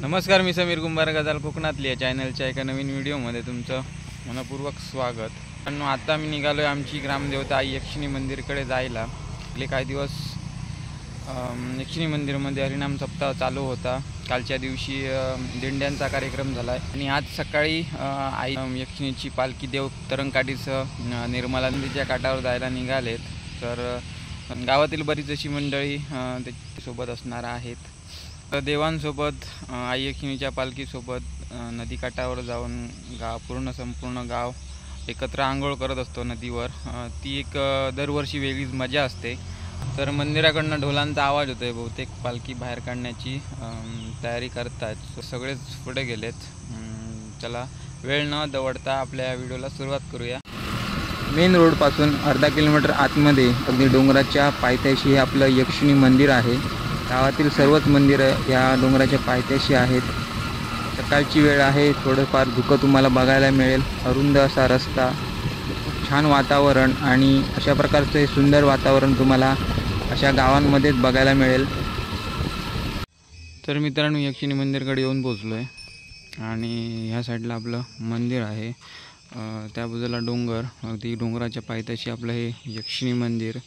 नमस्कार, मी समीर कुंभार गजाल कोकणातली या चॅनलच्या एका नवीन व्हिडिओमध्ये तुमचं मनपूर्वक स्वागत. पण आता मी निघालो आहे आमची ग्रामदेवता आई यक्षिणी मंदिरकडे जायला. गेले काही दिवस यक्षिणी मंदिरमध्ये हरिनाम सप्ताह चालू होता. कालच्या दिवशी दिंड्यांचा कार्यक्रम झाला आणि आज सकाळी आई यक्षिणीची पालखी देव तरंगकाठीसह निर्मला नदीच्या काठावर जायला निघालेत. तर गावातील बरीच अशी मंडळी त्याच्यासोबत असणार आहेत. देवांसोबत आई यक्षिणीच्या पालखीसोबत नदीकाठावर जाऊन संपूर्ण गाव एकत्र आंघोळ करत असतो नदीवर. ती एक दरवर्षी वेगळीच मजा असते. तर मंदिराकडनं ढोलांचा आवाज होतोय. बहुतेक पालखी बाहेर काढण्याची तयारी करतात. सगळेच पुढे गेलेत. चला वेळ न दवडता आपल्या व्हिडिओला सुरुवात करूया. मेन रोडपासून अर्धा किलोमीटर आतमध्ये अगदी डोंगराच्या पायथ्याशी हे आपलं यक्षिणी मंदिर आहे. गावातील सर्वच मंदिरं या डोंगराच्या पायथ्याशी आहेत. सकाळची वेळ आहे. थोडंफार धुकं तुम्हाला बघायला मिळेल. अरुंद असा रस्ता, छान वातावरण आणि अशा प्रकारचं हे सुंदर वातावरण तुम्हाला अशा गावांमध्येच बघायला मिळेल. तर मित्रांनो, यक्षिणी मंदिरकडे येऊन पोचलो आहे आणि ह्या साईडला आपलं मंदिर आहे. त्या बाजूला डोंगर, अगदी डोंगराच्या पायथ्याशी आपलं हे यक्षिणी मंदिर.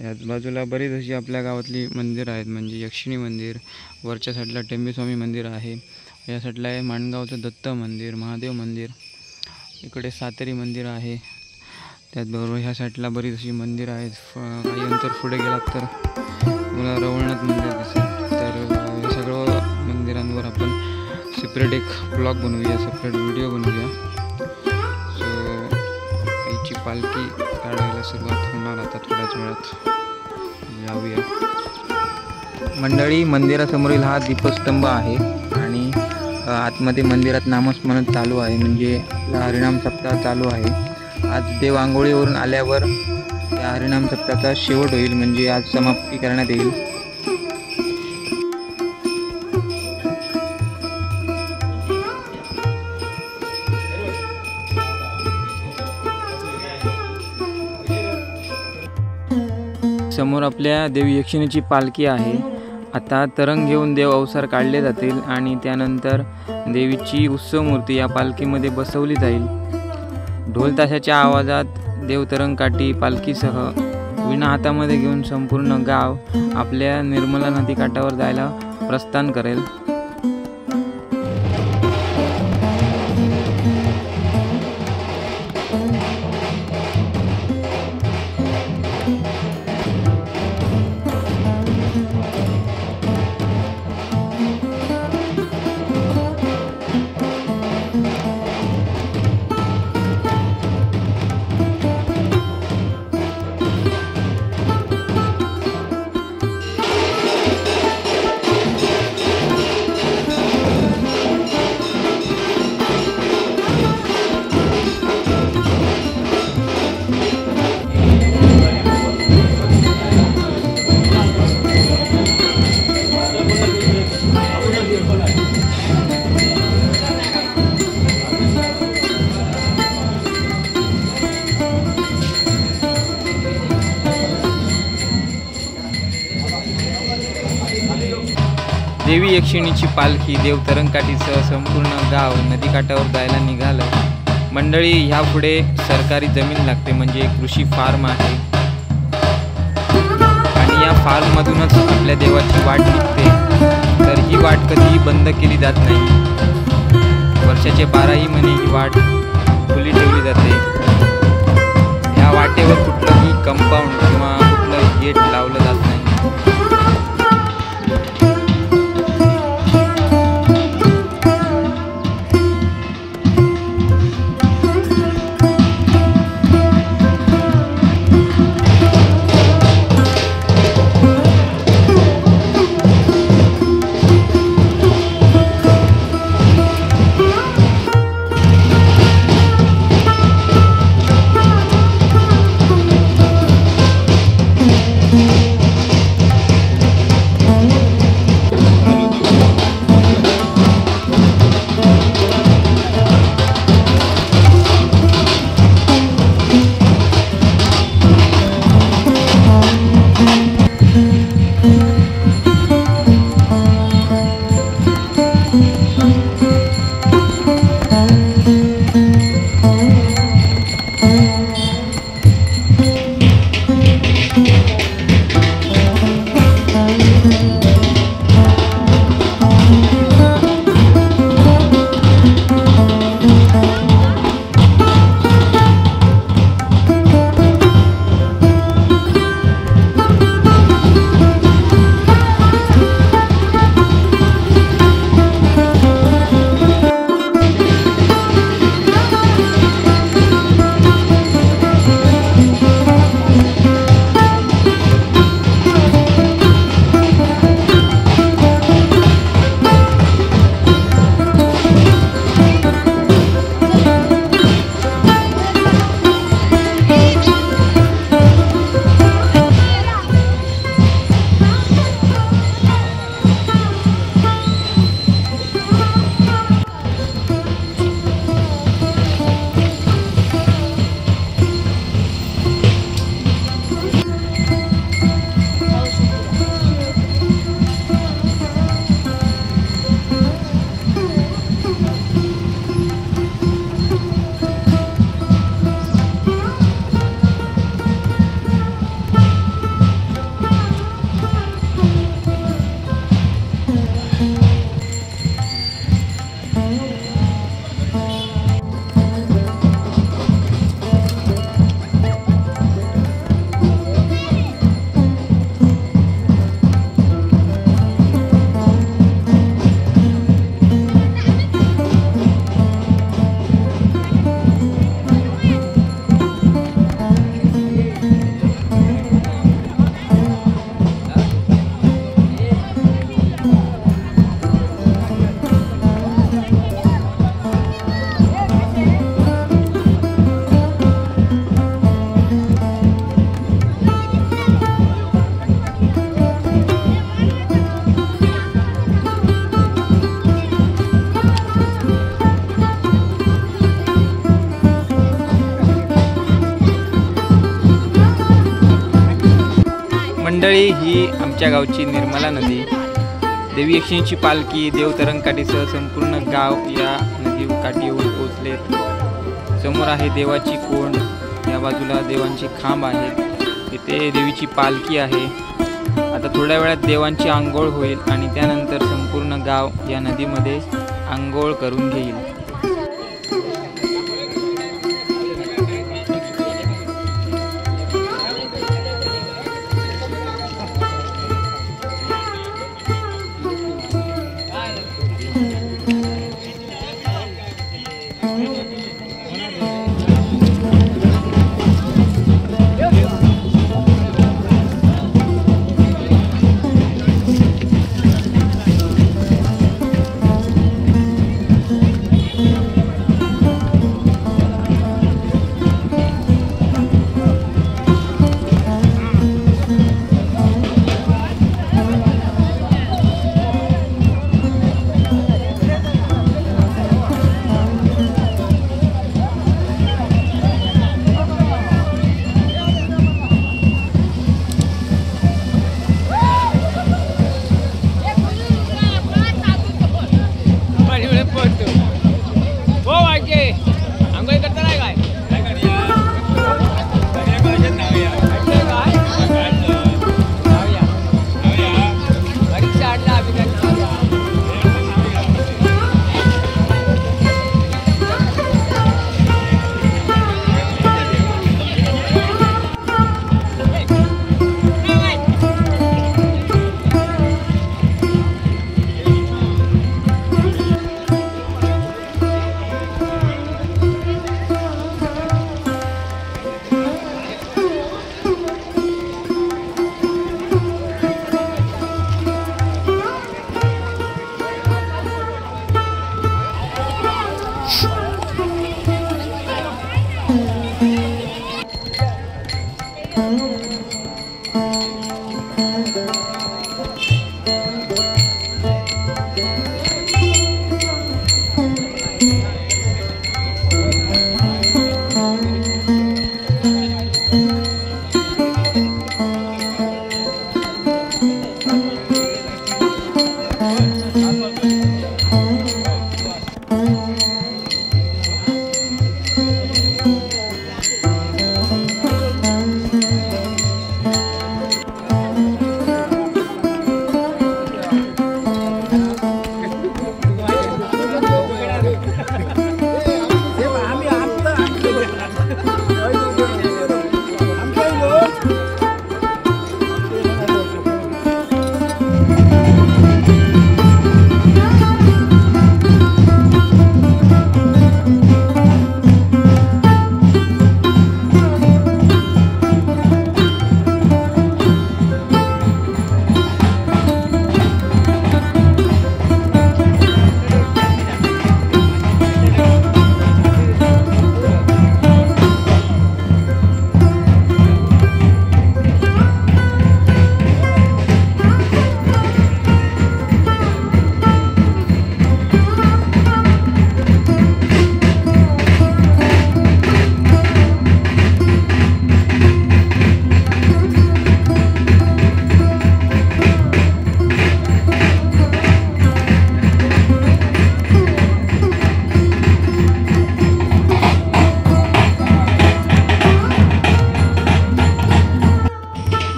याच बाजूला बरीच अशी आपल्या गावातली मंदिरं आहेत. म्हणजे यक्षिणी मंदिर, वरच्या साईडला टेंबेस्वामी मंदिर आहे. या साईडला आहे माणगावचं दत्त मंदिर, महादेव मंदिर. इकडे सातेरी मंदिर आहे. त्याचबरोबर ह्या साईडला बरीच अशी मंदिरं आहेत. काही अंतर पुढे गेलात तर मला रवळनाथ मंदिर दिसेल. तर या सगळं मंदिरांवर आपण सेपरेट एक ब्लॉग बनवूया, सेपरेट व्हिडिओ बनवूया. सो आईची पालखी काढायला सुरुवात होणार आता थोड्याच वेळात. जाऊया. मंडळी, मंदिरासमोरील हा दीपस्तंभ आहे आणि आतमध्ये मंदिरात नामस्मरण चालू आहे. म्हणजे हरिनाम सप्ताह चालू आहे. आज देव आंघोळीवरून आल्यावर या हरिनाम सप्ताहाचा शेवट होईल. म्हणजे आज समाप्ती करण्यात येईल. समोर आपल्या देवी यक्षिणीची पालखी आहे. आता तरंग घेऊन देव अवसार काढले जातील आणि त्यानंतर देवीची उत्सव मूर्ती या पालखीमध्ये बसवली जाईल. ढोल ताशाच्या आवाजात देव तरंगकाठी पालखीसह विणा हातामध्ये घेऊन संपूर्ण गाव आपल्या निर्मला नदीकाठावर जायला प्रस्थान करेल. देवी यक्षिणीची पालखी देव तरंगकाठीसह संपूर्ण गाव नदीकाठावर जायला निघालं. मंडळी, ह्यापुढे सरकारी जमीन लागते. म्हणजे कृषी फार्म आहे आणि या फार्ममधूनच आपल्या देवाची वाट निघते. तर ही वाट कधीही बंद केली जात नाही. वर्षाचे 12ही महिने ही वाट खुली ठेवली जाते. ह्या वाटेवर कुठलंही कंपाऊंड किंवा कुठलं गेट लावलं जात नाही. मंडळी, ही आमच्या गावची निर्मला नदी. देवी यक्षिणीची पालखी देवतरंगकाठीसह संपूर्ण गाव या नदी काठी येऊन पोहोचलेत. समोर आहे देवाची कोंड, या बाजूला देवांचे खांब आहेत, तिथे देवीची पालखी आहे. आता थोड्या वेळात देवांची आंघोळ होईल आणि त्यानंतर संपूर्ण गाव या नदीमध्ये आंघोळ करून घेईल.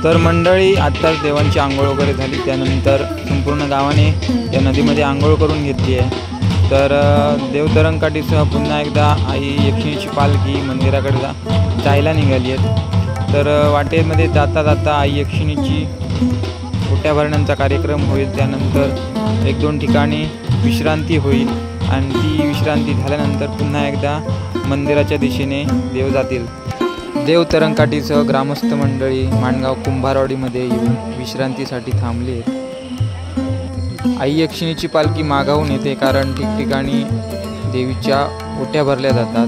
तर मंडळी, आत्ताच देवांची आंघोळ वगैरे झाली, त्यानंतर संपूर्ण गावाने या नदीमध्ये आंघोळ करून घेतली आहे. तर देवतरंगकाठीसह पुन्हा एकदा आई यक्षिणीची पालखी मंदिराकडे जायला निघाली आहेत. तर वाटेमध्ये जाता जाता आई यक्षिणीची ओट्या भरण्याचा कार्यक्रम होईल, त्यानंतर 1-2 ठिकाणी विश्रांती होईल आणि ती विश्रांती झाल्यानंतर पुन्हा एकदा मंदिराच्या दिशेने देव जातील. देवतरंगकाठीसह ग्रामस्थ मंडळी माणगाव कुंभारवाडीमध्ये येऊन विश्रांतीसाठी थांबली आहेत. आई यक्षिणीची पालखी मागाहून येते, कारण ठिकठिकाणी देवीच्या ओट्या भरल्या जातात.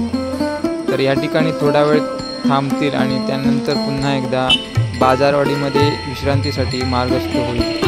तर या ठिकाणी थोडा वेळ थांबतील आणि त्यानंतर पुन्हा एकदा बाजारवाडीमध्ये विश्रांतीसाठी मार्गस्थ होईल.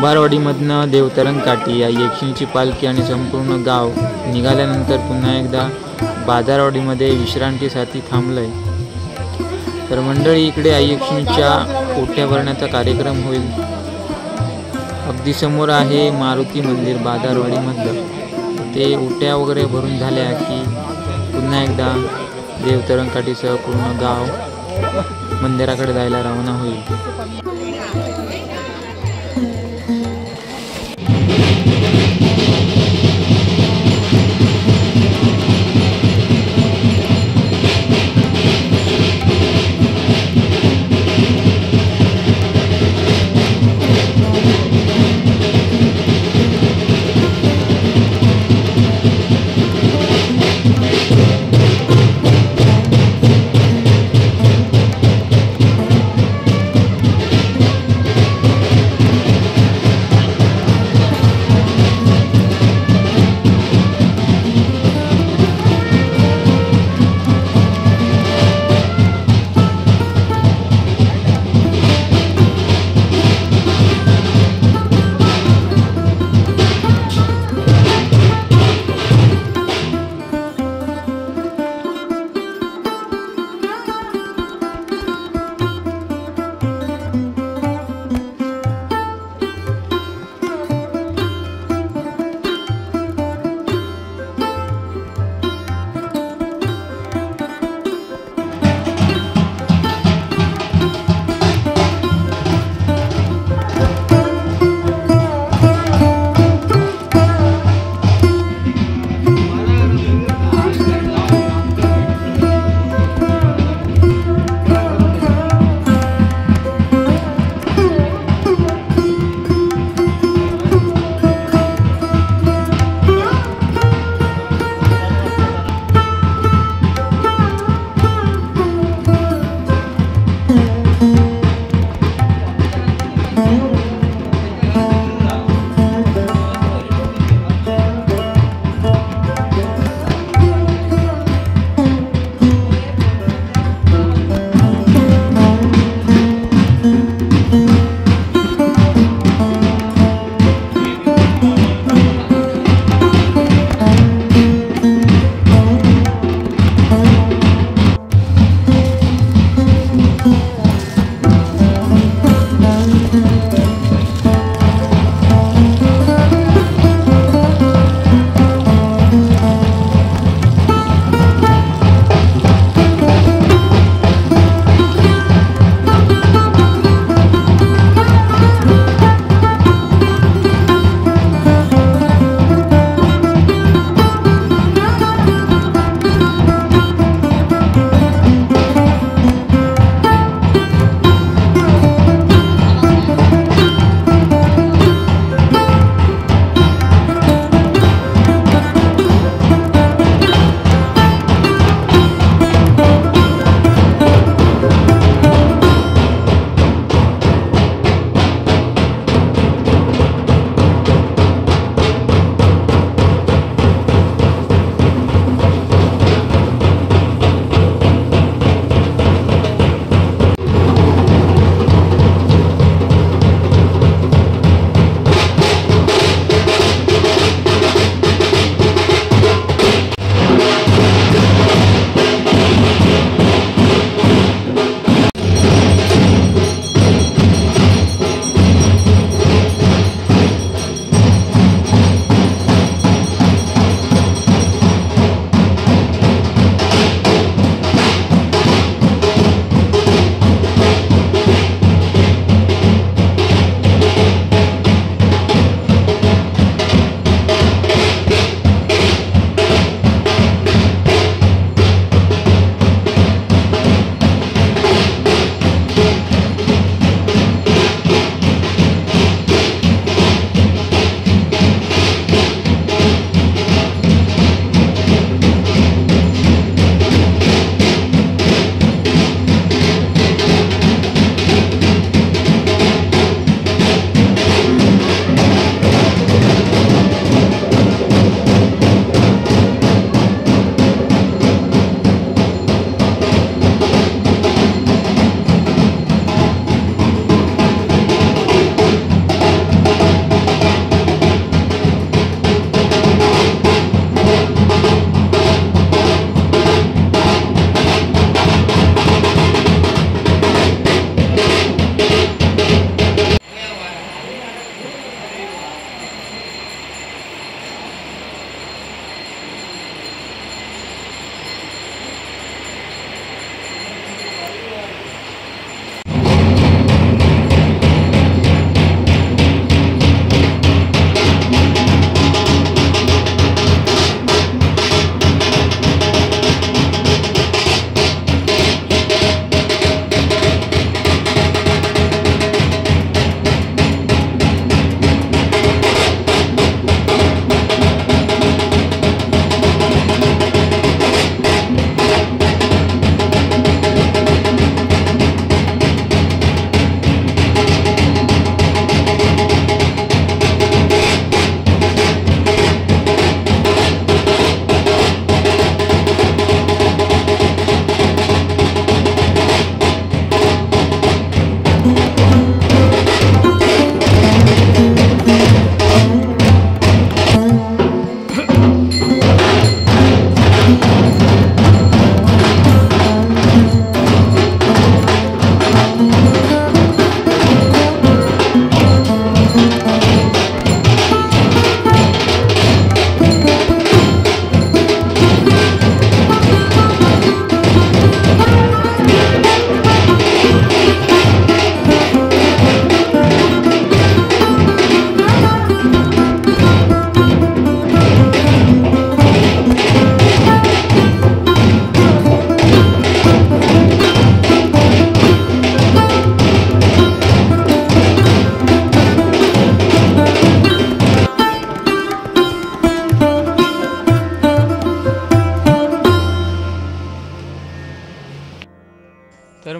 कुंभारवाडीमधनं देवतरणकाठी या यक्षिणीची पालखी आणि संपूर्ण गाव निघाल्यानंतर पुन्हा एकदा बाजारवाडीमध्ये विश्रांतीसाठी थांबलंय। तर मंडळी, इकडे यक्षिणीच्या ओट्या भरण्याचा कार्यक्रम होईल। अगदी समोर आहे मारुती मंदिर बाजारवाडीमधलं। ते ओट्या वगैरे भरून झाल्या की पुन्हा एकदा देवतरणकाठीसह पूर्ण गाव मंदिराकडे जायला रवाना होईल।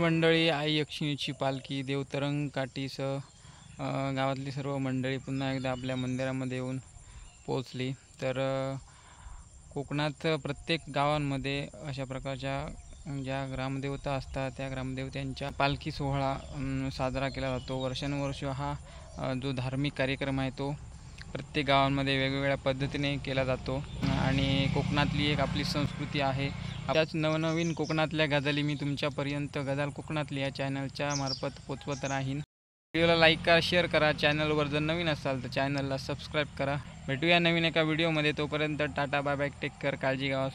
मंडळी, आई यक्षिणीची पालखी देवतरंग काठीसह गावातली सर्व मंडळी पुन्हा एकदा आपल्या मंदिरामध्ये येऊन पोचली. तर कोकणात प्रत्येक गावांमध्ये अशा प्रकारच्या ज्या ग्रामदेवता असतात त्या ग्रामदेवतांच्या पालखी सोहळा साजरा केला जातो. वर्षानुवर्ष हा जो धार्मिक कार्यक्रम आहे तो प्रत्येक गावांमध्ये वेगवेगळ्या पद्धतीने केला जातो आणि कोकणातली एक आपली संस्कृती आहे. त्याच नवनवीन कोकणातल्या गजाली मी तुमच्यापर्यंत गजाल कोकणातली या चॅनलच्या मार्फत पोचवत राहीन. व्हिडिओला लाईक करा, शेअर करा. चॅनलवर जर नवीन असाल तर चॅनलला सबस्क्राईब करा. भेटूया नवीन एका व्हिडिओमध्ये. तोपर्यंत tata, bye bye, take care, काळजी घ्या.